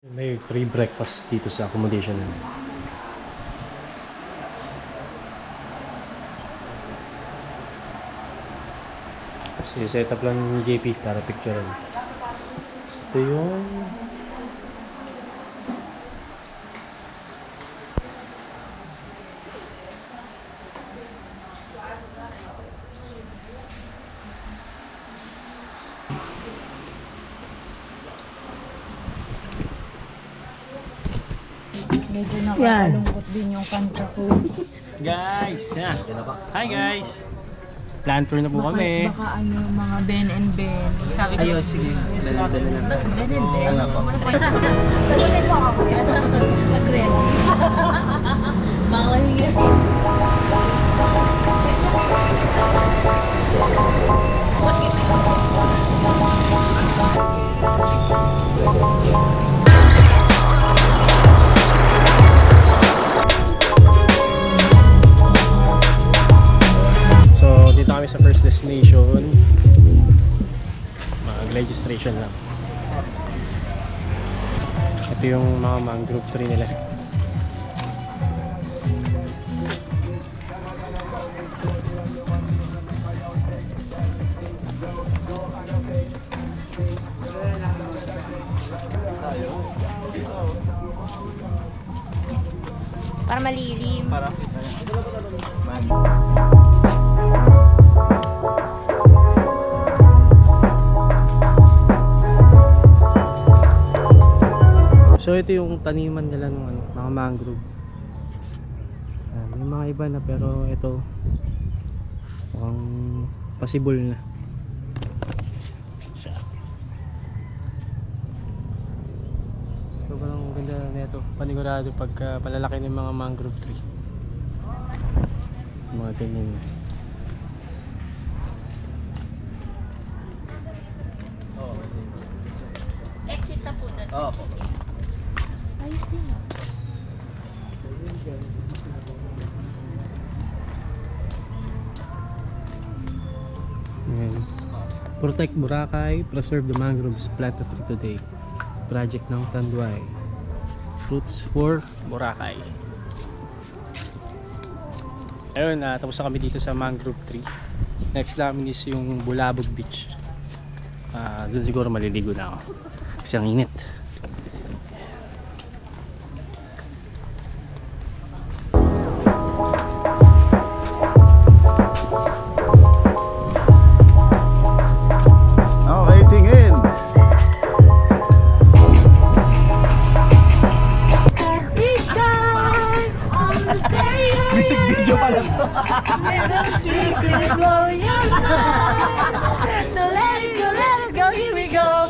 May free breakfast dito sa accommodation namin. Kasi set up lang ni JP para picturean. Ito yung Medyo nakakalungkot din yung kanta ko. guys! Hi guys! Plan tour na po kami. Baka ano, mga Ben and Ben. Sabi ko Ayun, sige. Ben and Ben? Ano po? Sagutin mo ako yan. Aggressive. Bawal yan. So, dito kami sa first destination. Mag-registration lang. Ito yung mga mangrove tree nila. Para malilim. So ito yung taniman nila ng ano, mga mangrove. May mga iba na pero ito mukhang possible na. Siya. Sobrang ganda na ito. Panigurado pagka palalaki ng mga mangrove tree. Mga ganyan. Exit na po doon. Oo. Ayos din ah. Ayan. Protect Boracay, preserve the mangroves planted today. Project ng Tanduay. Roots for Boracay. Ayun, tapos na kami dito sa mangrove tree. Next namin is yung Bulabog Beach. Doon siguro maliligo na ako. Kasi ang init. Okay, tingin. Music video pala to. So let it go, here we go.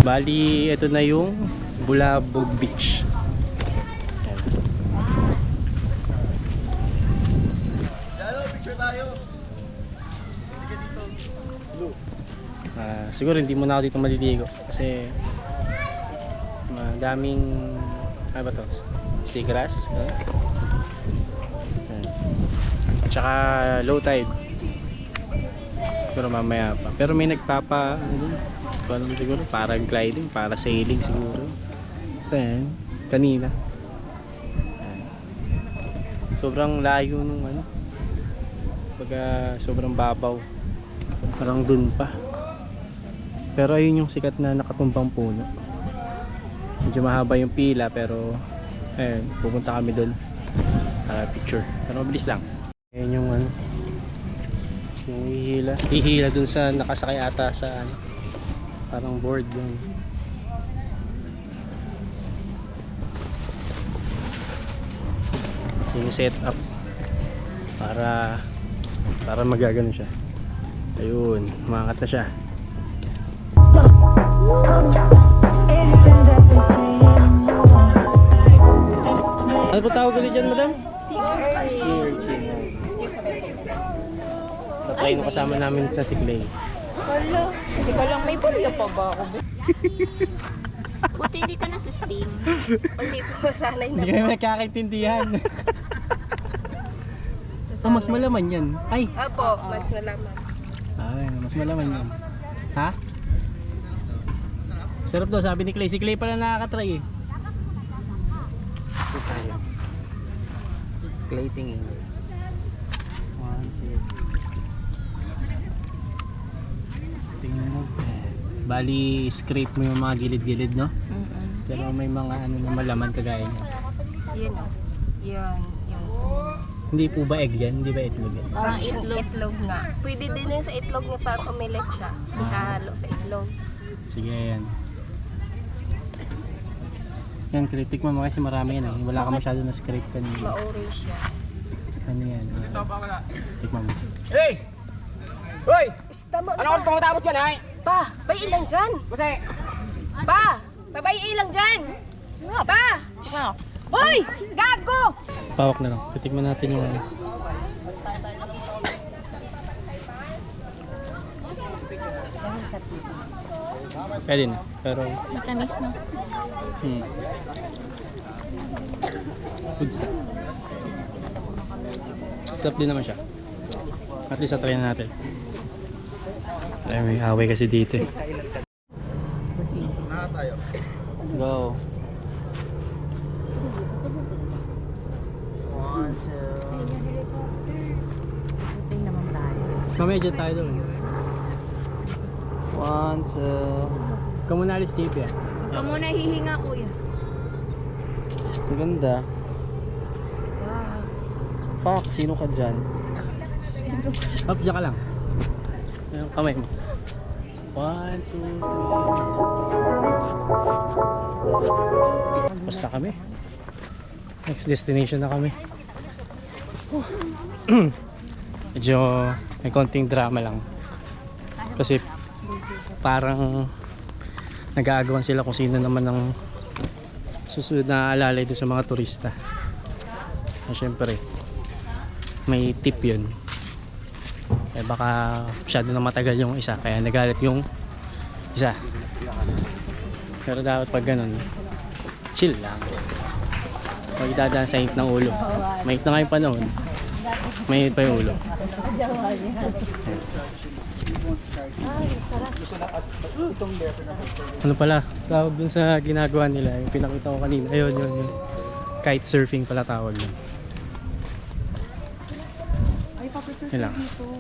Bali, ito na yung Bulabog Beach. Lalo, picture tayo. Siguro hindi muna ako dito maliligo kasi madaming ano ba to? Seagrass. Tsaka low tide. Pero mamaya pa. Pero may nagpapa ano siguro parang gliding, para sailing siguro. Kasi kanina. Ayan. Sobrang layo nung ano. Pagka sobrang babaw. Parang dun pa. Pero ayun yung sikat na nakatumbang puno. Medyo mahaba yung pila pero ayun, pupunta kami doon para picture. Pero mabilis lang. Ayun yung ano, yung hihila dun sa nakasakay ata sa ano, parang board yun. Yung set up para magagano siya. Ayun, umangat na siya. Ano po tawag ulit dyan, madam? Sea urchin. Tatry nung kasama namin na si Clay. Wala. Hindi ka lang, may pala pa ba ako? Buti hindi ka na sa steam. Hindi po, sanay na Hindi kami nagkakaintindihan. Mas malaman yan. Ay! Opo, mas malaman. Ay, Mas malaman yun. Ha? Sarap daw, sabi ni Clay. Si Clay pala nakakatry eh. Ito tayo. Clay tingin. 1, 2. Tingnan mo. Bali, scrape mo yung mga gilid-gilid, no? Pero may mga ano na malaman kagaya niya. Yan o. Yan. Hindi po ba egg yan? Hindi ba itlog yan? Parang itlog nga. Pwede din yun sa itlog nga para pumilit siya. Ihalo sa itlog. Sige, yan. Yan, kritik mo kasi marami yan eh. Wala ka masyado na scrape kanina. Ma-orange siya. Ano yan? Tikman mo. Hey! Hoy! Tama Ano oras pang matapos yan, ay? Pa! Bay ilang dyan! Buti! Pa! Babay ilang dyan! Pa! Hoy! Gago! Pawak na lang. Titikman natin yung ano. Pwede na. Pero... Matamis na. Good stuff. Sarap din naman siya. At least try na natin. Ay, may away kasi dito eh. Na tayo. Go. Ito naman tayo. Mamaya dyan tayo doon. 1, 2. Ikaw muna alis, JP ah. Ikaw muna hihinga, kuya. Maganda. Pak, sino ka dyan? Up, dyan ka lang. Yung kamay mo. 1, 2, 3. Basta kami. Next destination na kami. Medyo may konting drama lang. Kasi parang nag-aagawan sila kung sino naman ang susunod na alalay doon sa mga turista. Siyempre may tip yun. Eh baka masyado na matagal yung isa kaya nagalit yung isa. Pero dapat pag ganun chill lang. Huwag dadaan sa init ng ulo. Mainit na nga yung panahon. Mainit pa yung ulo. Ano pala? Tawag dun sa ginagawa nila. Yung pinakita ko kanina. Ayun yun. Kite surfing pala tawag yun. Yun lang.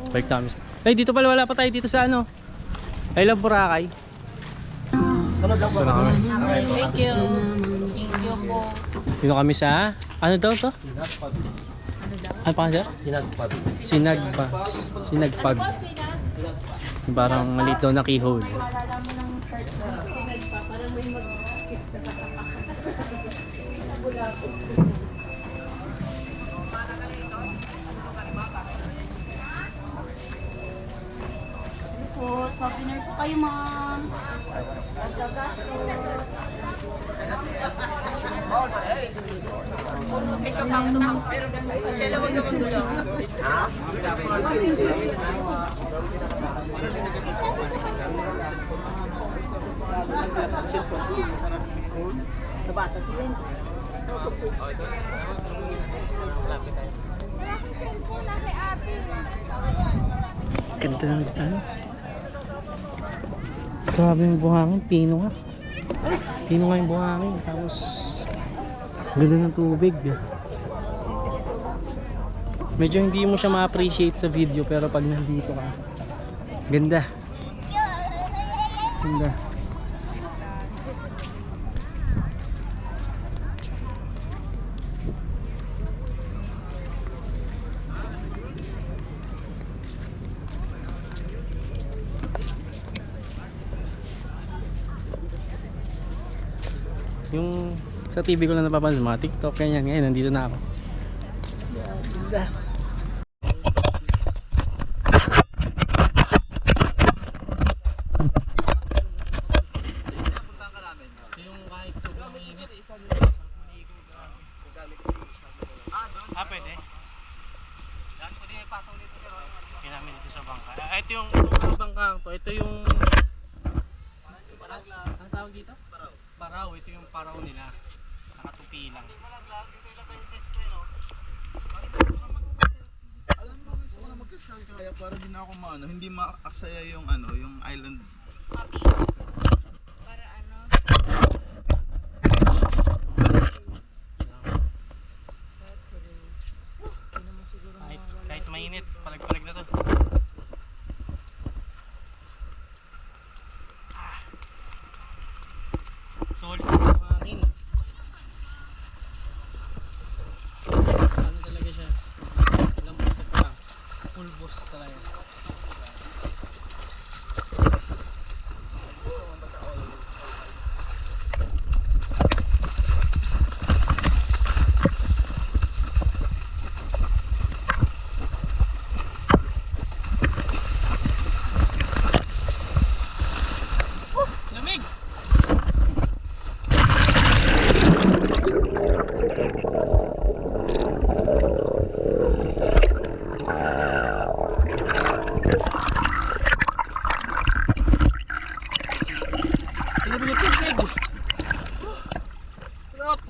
Balik kami. Ay, dito pala wala pa tayo dito sa ano. I love Boracay. Dito na kami. Thank you. Thank you po. Dito kami sa ano daw to? Ano pa sir? Sinagpad. Sinagpag. Parang maliit daw na keyhole. Po, soft dinner po kayo, ma'am. Ganda ng ano. Grabe yung buhangin, pino nga. Pino nga yung buhangin, tapos ganda ng tubig. Medyo hindi mo siya ma-appreciate sa video pero pag nandito ka, ganda. Ganda. Yung sa TV ko lang napapansin, mga TikTok, ganyan. Ngayon, nandito na ako. Ganda. Yung kahit sobrang init. Pwede. Hindi namin dito sa bangka. Ito yung bangka to. Ito yung ang tawag dito? Paraw. Ito yung paraw nila. Nakatupi lang. mag-shell kaya para din ako maano, hindi maaksaya yung ano, yung island. Kahit mainit, palag-palag na to. Solid yung hangin. Ano talaga siya? Lambot sa parang pulbos talaga. Lamig! Lamig yung tubig! Sarap!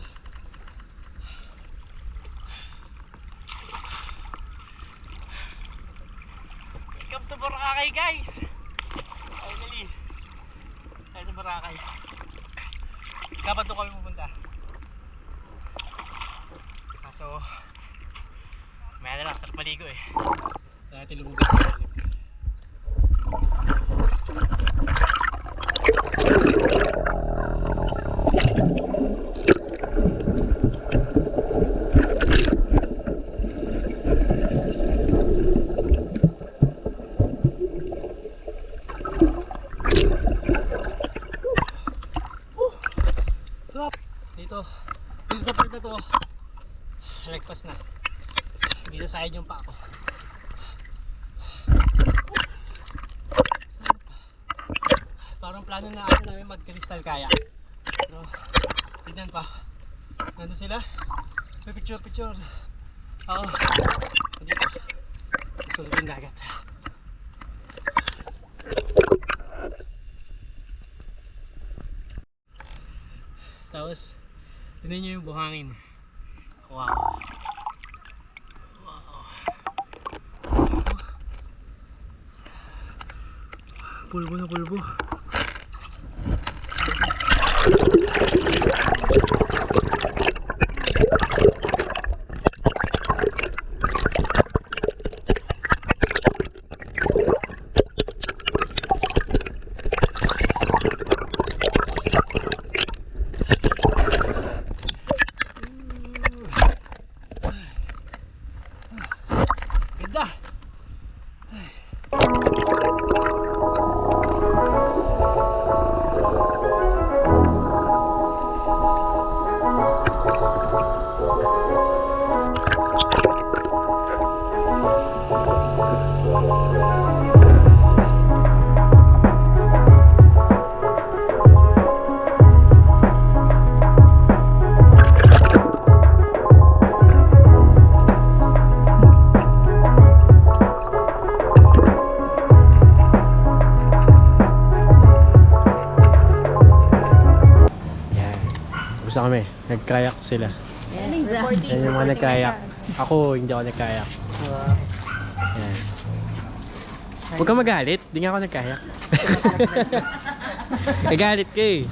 Welcome to Boracay, guys! Finally! Tayo sa Boracay. Dapat doon kami pupunta. Kaso, may na lang, sarap maligo eh. Saan natin lumugan sa lalim. Sarap! Dito sa part na to, lagpas na. Dito sa side yung pa ako. Parang plano na ako namin mag-crystal kayak. Pero, tignan pa. Nandun sila. May picture. Oo. Dito. Sulit yung dagat. Tapos, tignan nyo yung buhangin. Wow. Pulbo na pulbo. Ganda! Tapos na kami, nag-kayak sila. Yan yung mga nag-kayak. Ako, hindi ako nag-kayak. Yan. Huwag kang magalit, di nga ako nag-kayak. Nagalit ka eh.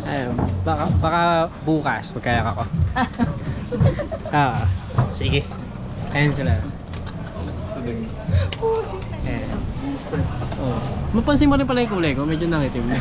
Ayun, baka bukas mag-kayak ako. Sige. Ayan sila. Ayan. Oh. Mapansin mo rin pala yung kulay ko, medyo nangitim na.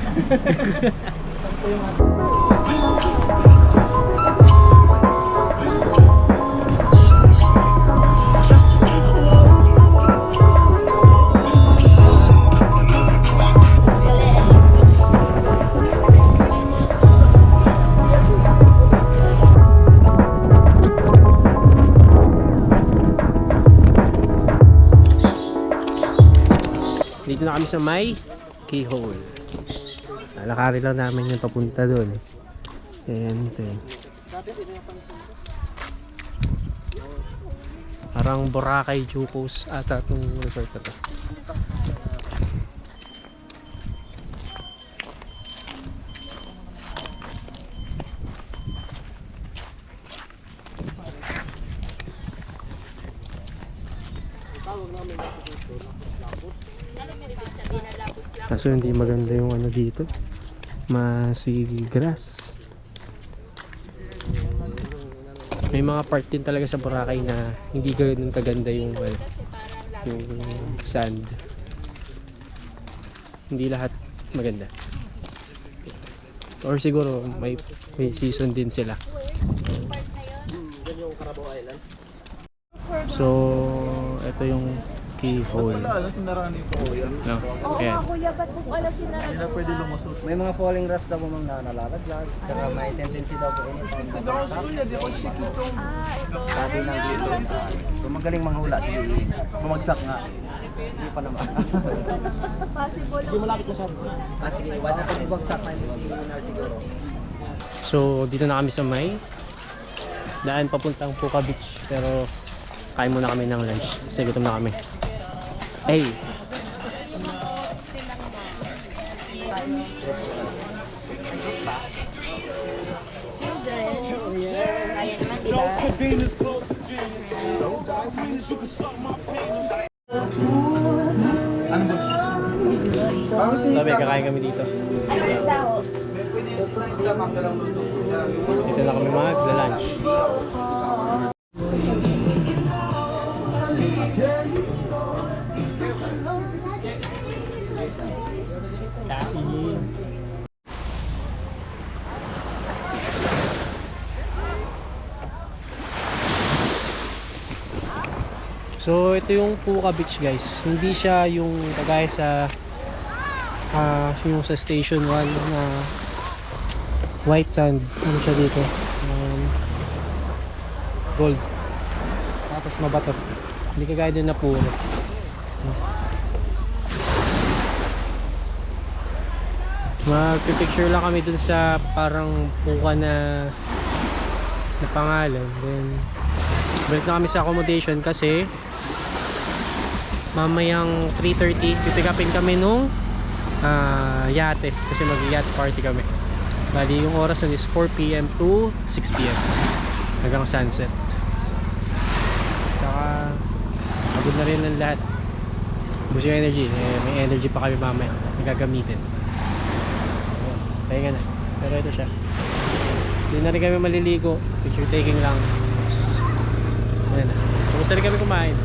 Dito na kami sa may keyhole. Lalakarin lang namin yung papunta doon. Ayan ito eh. Parang Boracay Jucos ata itong resort na to. Kaso hindi maganda yung ano dito. Grass. May mga part din talaga sa Boracay na hindi ganoon kaganda yung sand. Hindi lahat maganda. Or siguro may season din sila. So, ito yung keyhole. Wala, sinaraan yung kuya. No? Ayan. Hindi na pwede lumusot. May mga falling rust daw po mang nalalaglag. Tsaka may tendency daw po anytime na sabi ng dito. So magaling manghula si bumagsak nga. Hindi pa naman. Hindi malapit na siya. Sige, wala na kung bumagsak na yung siguro. So, dito na kami sa may daan papuntang Puka Beach. Pero, kain muna kami ng lunch. Kasi gutom na kami. Hey! Sabi, kakain kami dito. Dito na kami mag-lunch. Kasi so ito yung Puka Beach guys. Hindi siya yung kagaya sa yung sa Station 1 na white sand. Ano siya dito? Gold. Tapos mabato. Hindi kagaya din na puro. Magpipicture lang kami dun sa parang puka na pangalan. Then balik na kami sa accommodation kasi mamayang 3:30 pipick upin kami nung yate kasi mag-yacht party kami. Bali yung oras na is 4 PM to 6 PM hanggang sunset. Saka pagod na rin ng lahat. Gusto yung energy. May energy pa kami mamaya na gagamitin. Pahinga na. Pero ito siya. Hindi na rin kami maliligo. Picture taking lang. Ayan na. Gusto rin kami kumain.